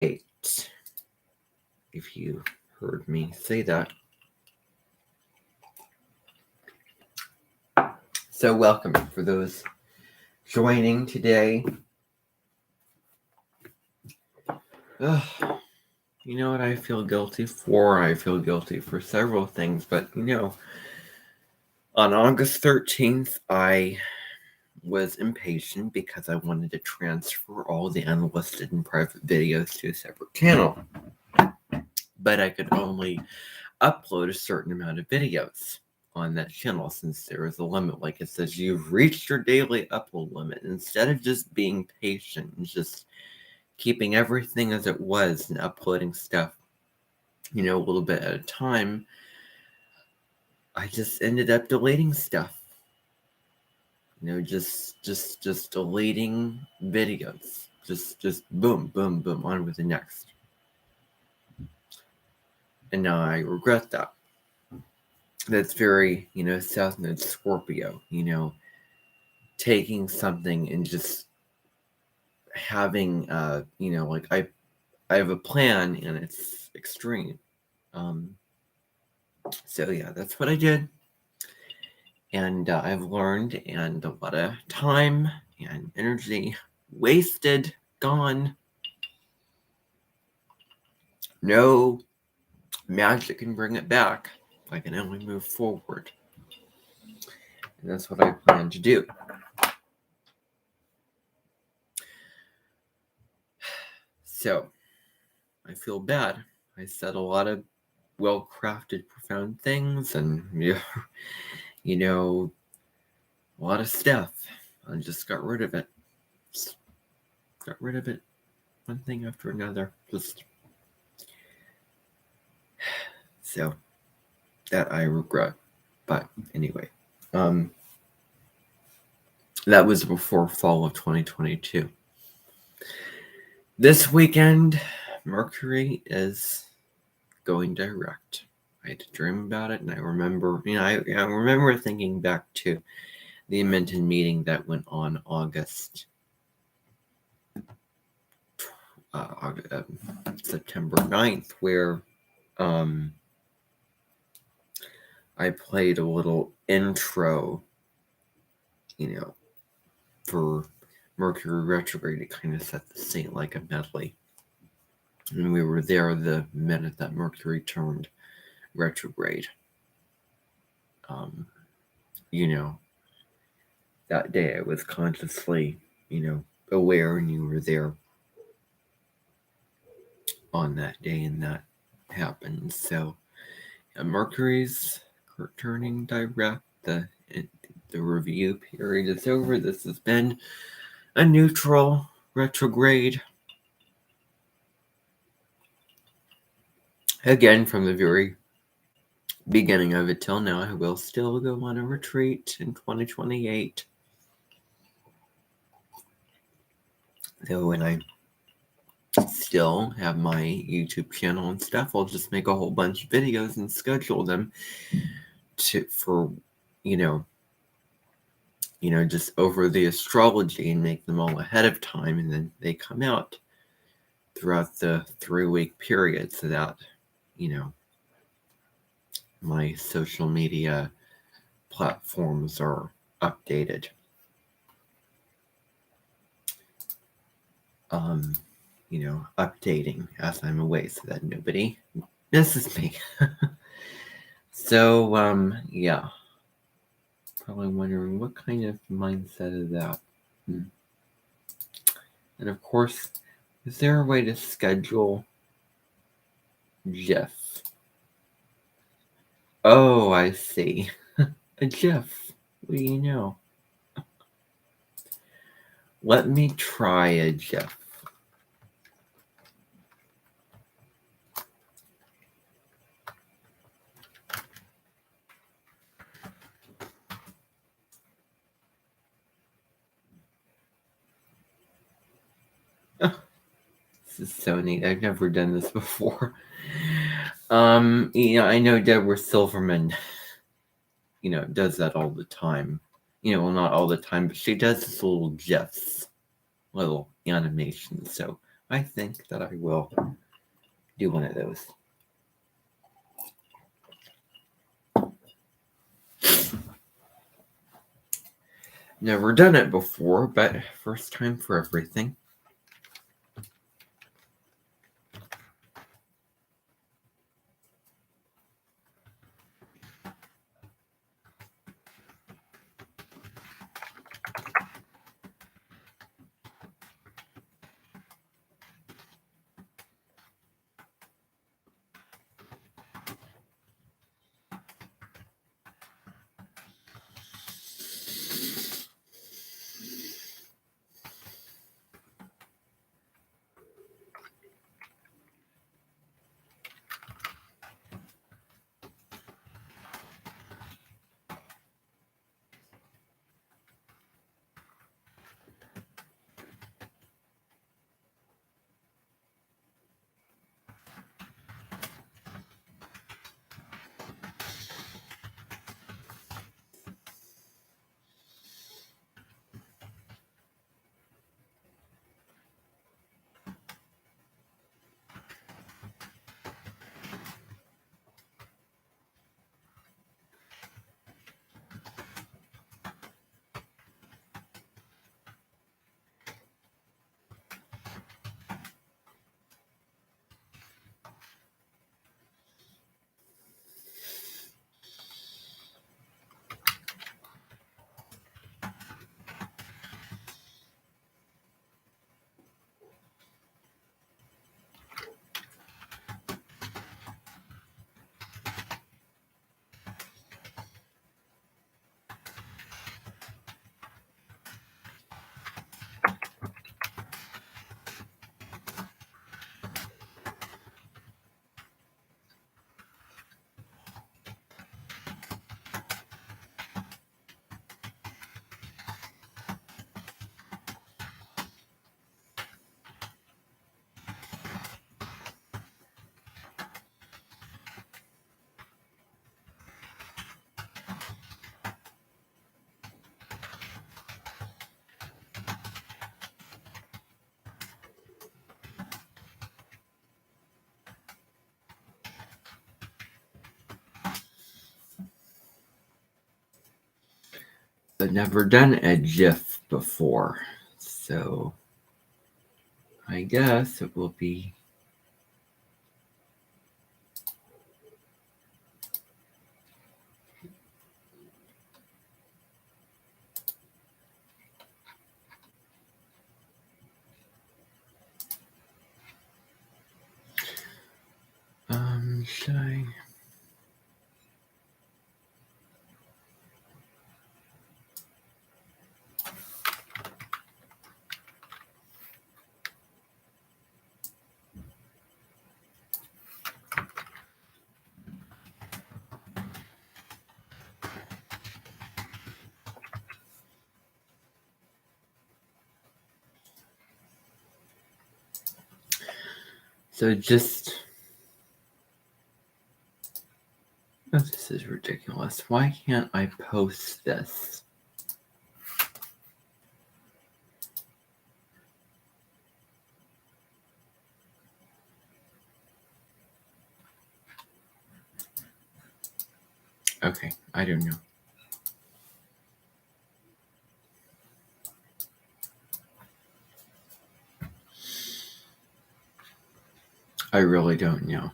Eight. If you heard me say that. So welcome for those joining today. You know what I feel guilty for? I feel guilty for several things, but on August 13th, I was impatient because I wanted to transfer all the unlisted and private videos to a separate channel. But I could only upload a certain amount of videos on that channel since there is a limit. Like it says, you've reached your daily upload limit. Instead of just being patient and just keeping everything as it was and uploading stuff, a little bit at a time, I just ended up deleting stuff. Just deleting videos. Just boom, boom, boom, on with the next. And now I regret that. That's very, South Node Scorpio, taking something and just having, I have a plan and it's extreme. So yeah, that's what I did. And I've learned, and a lot of time and energy wasted, gone. No magic can bring it back. I can only move forward. And that's what I plan to do. So, I feel bad. I said a lot of well-crafted, profound things, and, a lot of stuff. I just got rid of it. Just got rid of it. One thing after another. So, that I regret. But anyway, that was before fall of 2022. This weekend, Mercury is going direct. I had to dream about it, and I remember, I remember thinking back to the Edmonton meeting that went on September 9th, where I played a little intro, for Mercury retrograde to kind of set the scene like a medley. And we were there the minute that Mercury turned retrograde. That day I was consciously, aware, and you were there on that day, and that happened. So Mercury's turning direct. The review period is over. This has been a neutral retrograde. Again, from the very beginning of it till now, I will still go on a retreat in 2028. So when I still have my YouTube channel and stuff, I'll just make a whole bunch of videos and schedule them for just over the astrology and make them all ahead of time, and then they come out throughout the 3-week period so that, my social media platforms are updated. Updating as I'm away so that nobody misses me. So, yeah. Probably wondering what kind of mindset is that. And of course, is there a way to schedule Jeff? Oh, I see. A Jeff. What do you know? Let me try a Jeff. This is so neat. I've never done this before. I know Deborah Silverman, does that all the time. Well, not all the time, but she does this little GIFs, little animations. So I think that I will do one of those. Never done it before, but first time for everything. I've never done a GIF before, so I guess it will be should I? So just, oh, this is ridiculous. Why can't I post this? Okay, I don't know. I really don't know.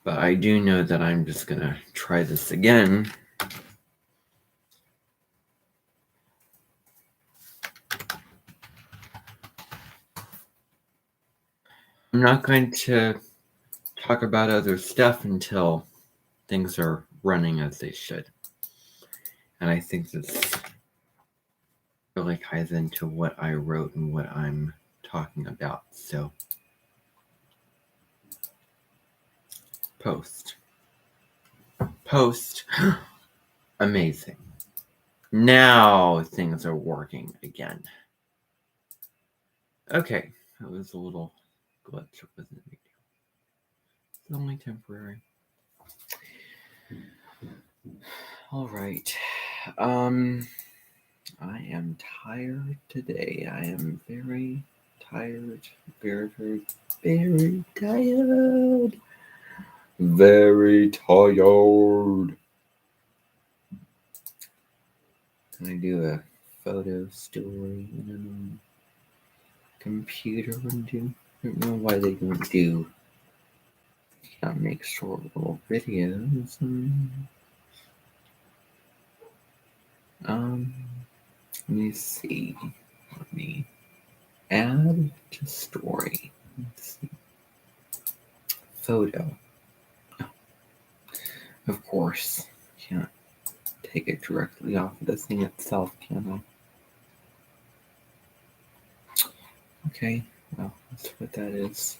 But I do know that I'm just gonna try this again. I'm not going to talk about other stuff until things are running as they should. And I think this really ties into what I wrote and what I'm talking about. So, post. Amazing. Now things are working again. Okay, that was a little glitch, wasn't it? It's only temporary. All right. I am tired today. I am very tired. Very, very, very tired. Very tired. Can I do a photo story on a computer window? I don't know why they don't do. Can't make short little videos. Let me see. Let me add to story. Let's see. Photo. Oh, of course. Can't take it directly off of the thing itself, can I? Okay, well, that's what that is.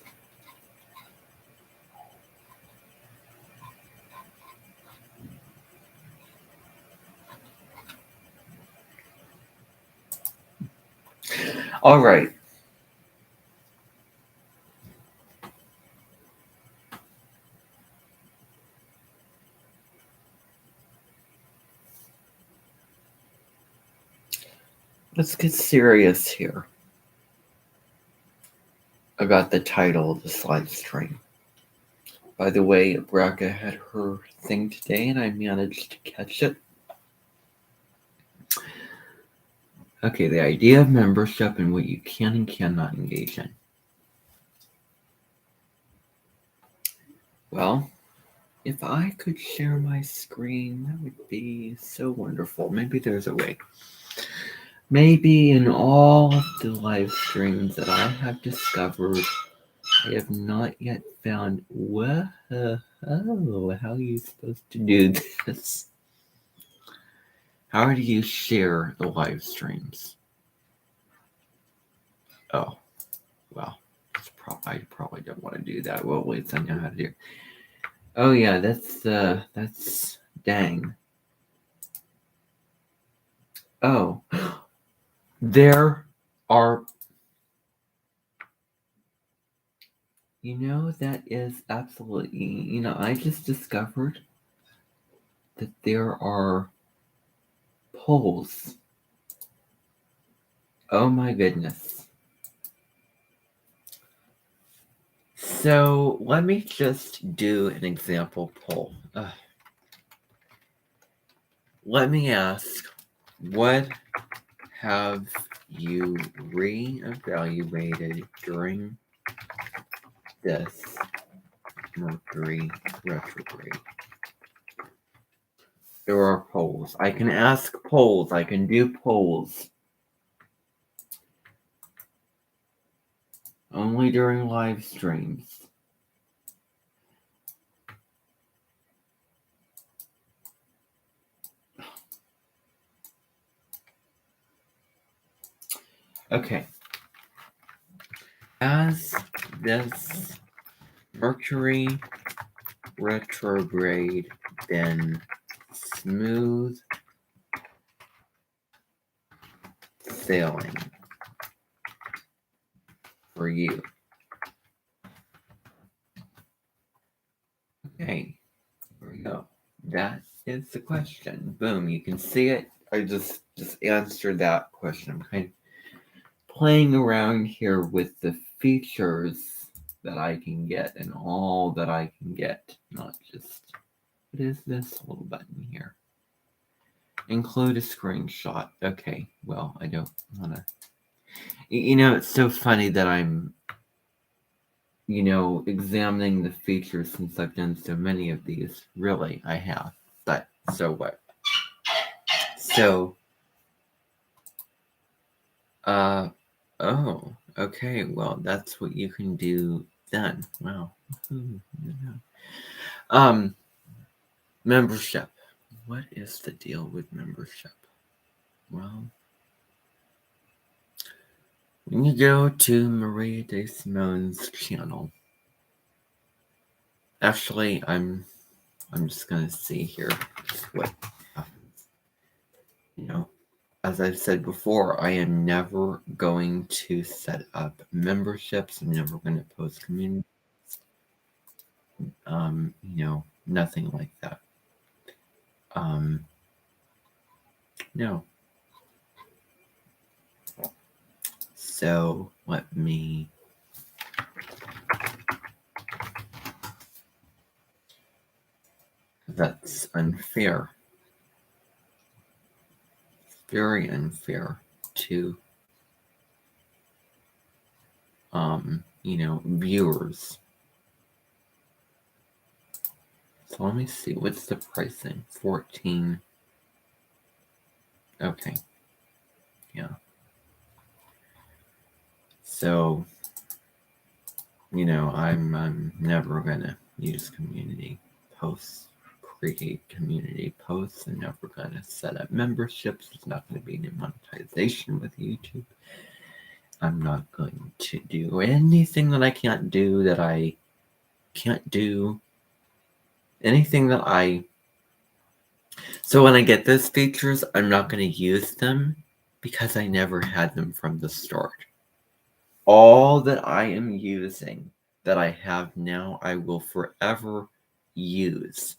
All right. Let's get serious here about the title of this live stream. By the way, Braca had her thing today and I managed to catch it. Okay, the idea of membership and what you can and cannot engage in. Well, if I could share my screen, that would be so wonderful. Maybe there's a way. Maybe in all of the live streams that I have discovered, I have not yet found, whoa, how are you supposed to do this? How do you share the live streams? Oh, well, I probably don't want to do that. Well, wait, I know how to do it. Oh yeah, that's dang. Oh, there are, that is absolutely, I just discovered that there are polls. Oh my goodness. So let me just do an example poll. Let me ask, what have you reevaluated during this Mercury retrograde? There are polls. I can ask polls. I can do polls. Only during live streams. Okay. Has this Mercury retrograde been smooth sailing for you? Okay, here we go. That is the question. Boom, you can see it. I just answered that question. I'm kind of playing around here with the features that I can get and all that I can get, not just, what is this little button here? Include a screenshot. Okay, well, I don't want to. It's so funny that I'm, examining the features since I've done so many of these. Really, I have. But so what? So, oh, okay. Well, that's what you can do then. Wow. Membership. What is the deal with membership? Well, when you go to Maria De Simone's channel, actually, I'm just gonna see here what happens. As I've said before, I am never going to set up memberships. I'm never going to post communities. Nothing like that. No. So let me that's unfair. Very unfair to viewers. So let me see, what's the pricing? 14. Okay. Yeah. So, I'm never gonna use community posts, create community posts. I'm never gonna set up memberships. There's not gonna be any monetization with YouTube. I'm not going to do anything that I can't do, anything that I. So when I get those features, I'm not going to use them because I never had them from the start. All that I am using that I have now, I will forever use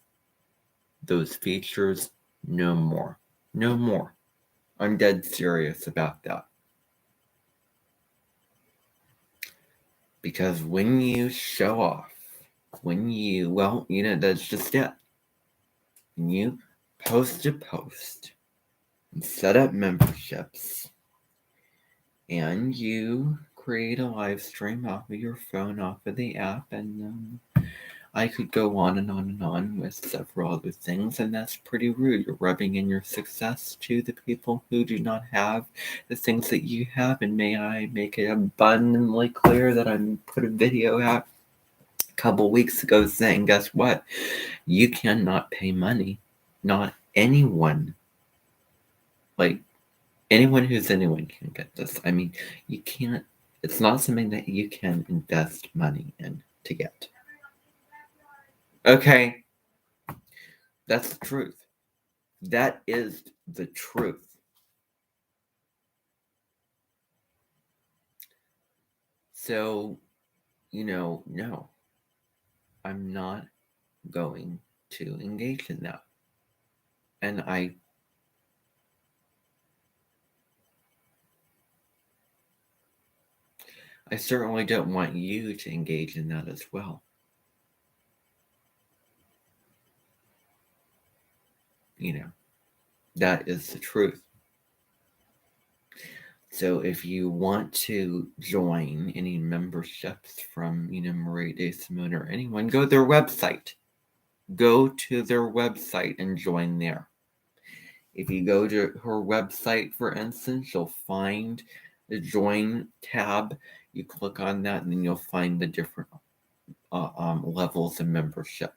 those features. No more. No more. I'm dead serious about that. Because when you show off, that's just it. When you post a post and set up memberships and you create a live stream off of your phone, off of the app, and I could go on and on and on with several other things, and that's pretty rude. You're rubbing in your success to the people who do not have the things that you have, and may I make it abundantly clear that I put a video out a couple weeks ago saying, guess what? You cannot pay money. Not anyone. Like, anyone who's anyone can get this. I mean, you can't, it's not something that you can invest money in to get. Okay, that's the truth. That is the truth. So, no, I'm not going to engage in that. And I certainly don't want you to engage in that as well. That is the truth. So if you want to join any memberships from, Marie DeSimone or anyone, go to their website. Go to their website and join there. If you go to her website, for instance, you'll find the join tab. You click on that and then you'll find the different levels of membership.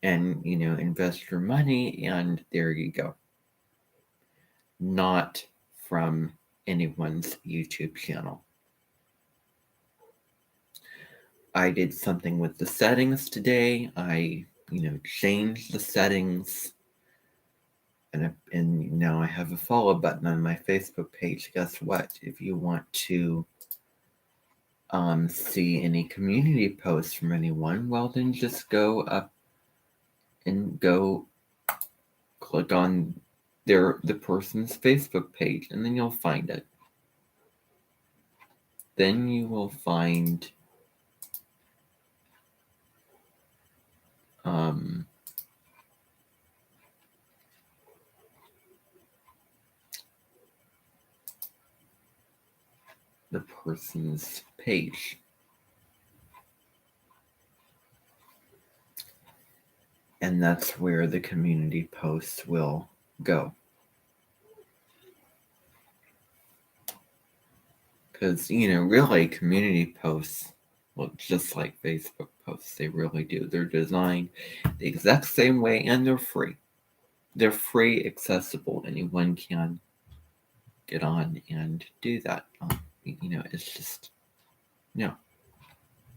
And, invest your money and there you go. Not from anyone's YouTube channel. I did something with the settings today. I, changed the settings. And now I have a follow button on my Facebook page. Guess what? If you want to see any community posts from anyone, well, then just go up and go click on the person's Facebook page, and then you'll find it. Then you will find the person's page. And that's where the community posts will go. Because, really, community posts look just like Facebook posts. They really do. They're designed the exact same way, and they're free. They're free, accessible. Anyone can get on and do that. It's just,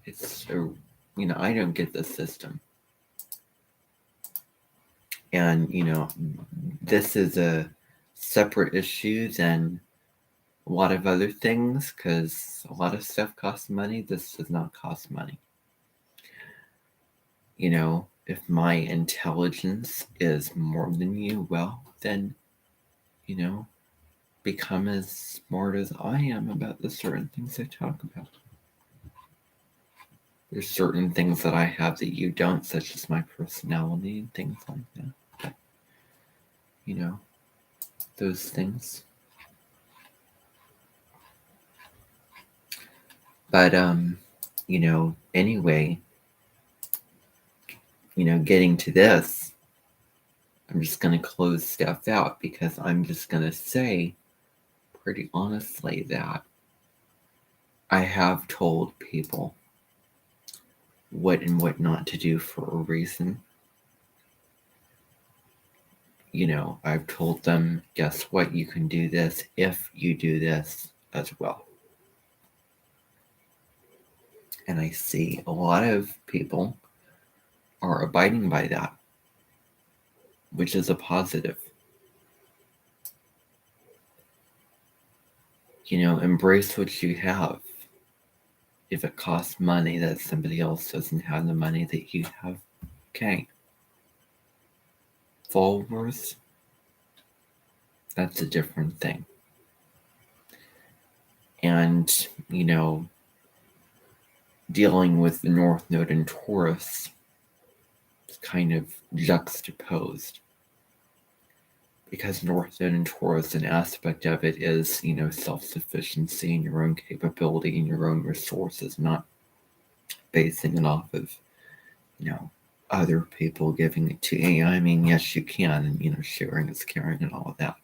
it's so, I don't get the system. And, this is a separate issue than a lot of other things, because a lot of stuff costs money. This does not cost money. If my intelligence is more than you, well, then, be become as smart as I am about the certain things I talk about. There's certain things that I have that you don't, such as my personality and things like that. But, those things. But, anyway, getting to this, I'm just going to close stuff out because I'm just going to say pretty honestly that I have told people what and what not to do for a reason. I've told them, guess what? You can do this if you do this as well. And I see a lot of people are abiding by that, which is a positive. Embrace what you have. If it costs money that somebody else doesn't have the money that you have, okay. Followers, that's a different thing. And, dealing with the North Node in Taurus is kind of juxtaposed. Because North Node in Taurus, an aspect of it is, self-sufficiency and your own capability and your own resources, not basing it off of, other people giving it to you. I mean, yes, you can, and, sharing is caring and all of that.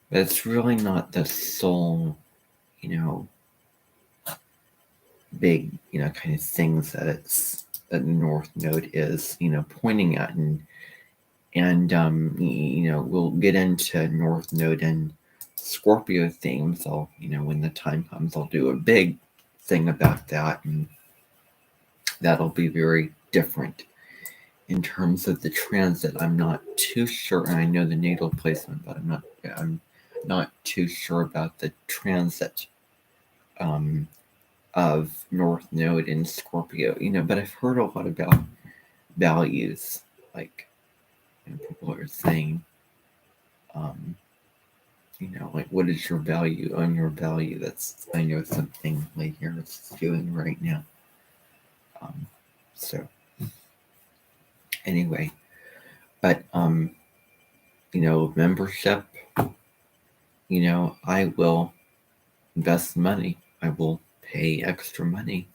But it's really not the sole, big, kind of things that the North Node is, pointing at. And we'll get into North Node and Scorpio themes. When the time comes, I'll do a big thing about that, and that'll be very different. In terms of the transit, I'm not too sure, and I know the natal placement, but I'm not too sure about the transit of North Node in Scorpio. But I've heard a lot about values, like people are saying, like, what is your value on your value? That's, I know, something like Eris is doing right now. So anyway, but membership, I will invest money. I will pay extra money,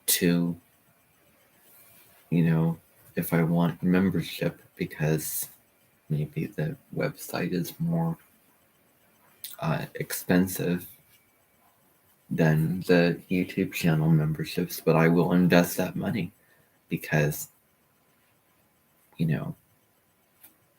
to, if I want membership, because maybe the website is more expensive than the YouTube channel memberships, but I will invest that money because,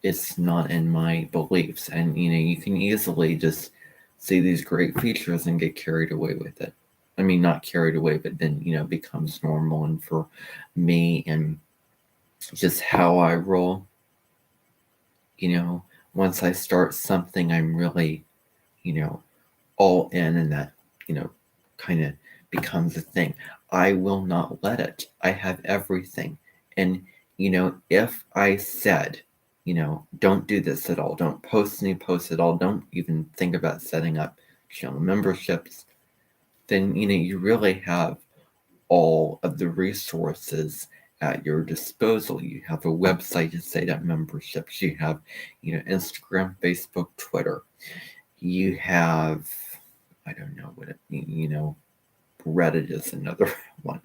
it's not in my beliefs. And, you can easily just see these great features and get carried away with it. I mean, not carried away, but then, becomes normal. And for me and just how I roll, once I start something, I'm really, all in, and that, kind of becomes a thing. I will not let it. I have everything. And, if I said, don't do this at all, don't post any posts at all, don't even think about setting up channel memberships, then, you really have all of the resources at your disposal. You have a website to set up memberships. You have, Instagram, Facebook, Twitter. You have, I don't know what it, Reddit is another one.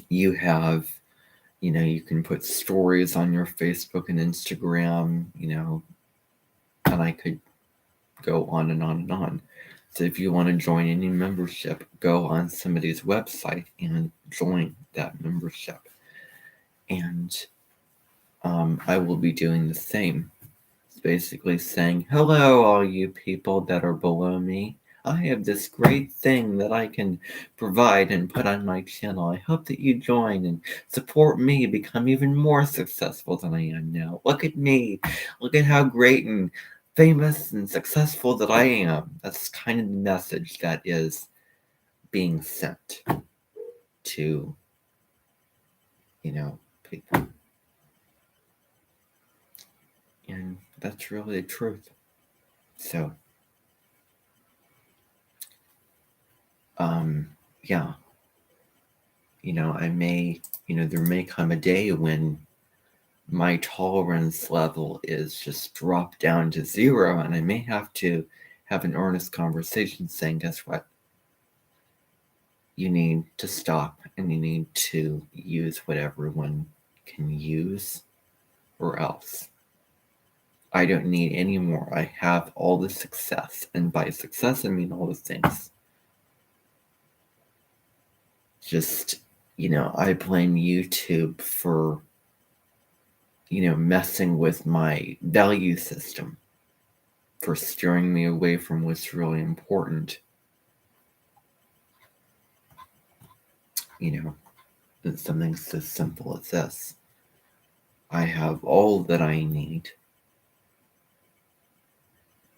You have, you can put stories on your Facebook and Instagram, and I could go on and on and on. So if you want to join any membership, go on somebody's website and join that membership. And I will be doing the same. It's basically saying, hello, all you people that are below me. I have this great thing that I can provide and put on my channel. I hope that you join and support me become even more successful than I am now. Look at me. Look at how great and famous and successful that I am. That's kind of the message that is being sent to, people. And that's really the truth. So, yeah, there may come a day when my tolerance level is just dropped down to 0, and I may have to have an earnest conversation saying, guess what? You need to stop, and you need to use what everyone can use, or else. I don't need any more. I have all the success, and by success I mean all the things. Just, I blame YouTube for, messing with my value system, for steering me away from what's really important. It's something so simple as this. I have all that I need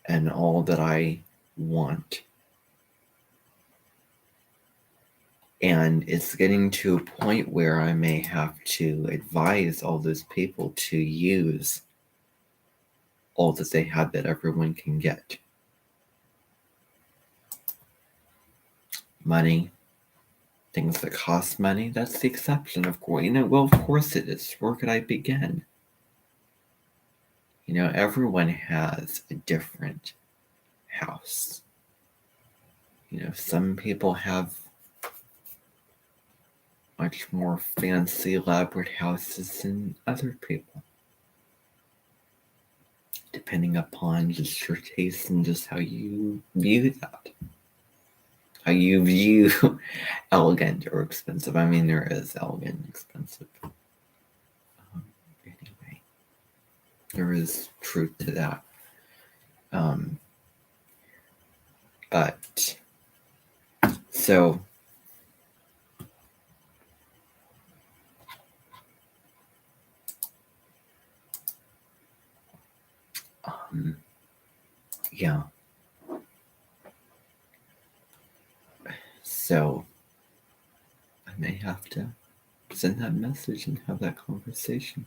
and all that I want. And it's getting to a point where I may have to advise all those people to use all that they have that everyone can get. Money, things that cost money, that's the exception, of course. Well, of course it is. Where could I begin? Everyone has a different house. Some people have much more fancy, elaborate houses than other people, depending upon just your taste and just how you view that. How you view elegant or expensive. I mean, there is elegant and expensive. Anyway, there is truth to that. But, so, yeah. So, I may have to send that message and have that conversation.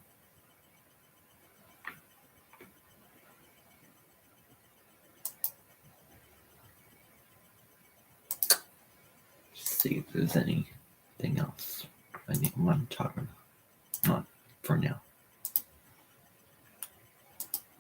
See if there's anything else I want to talk about. Not for now.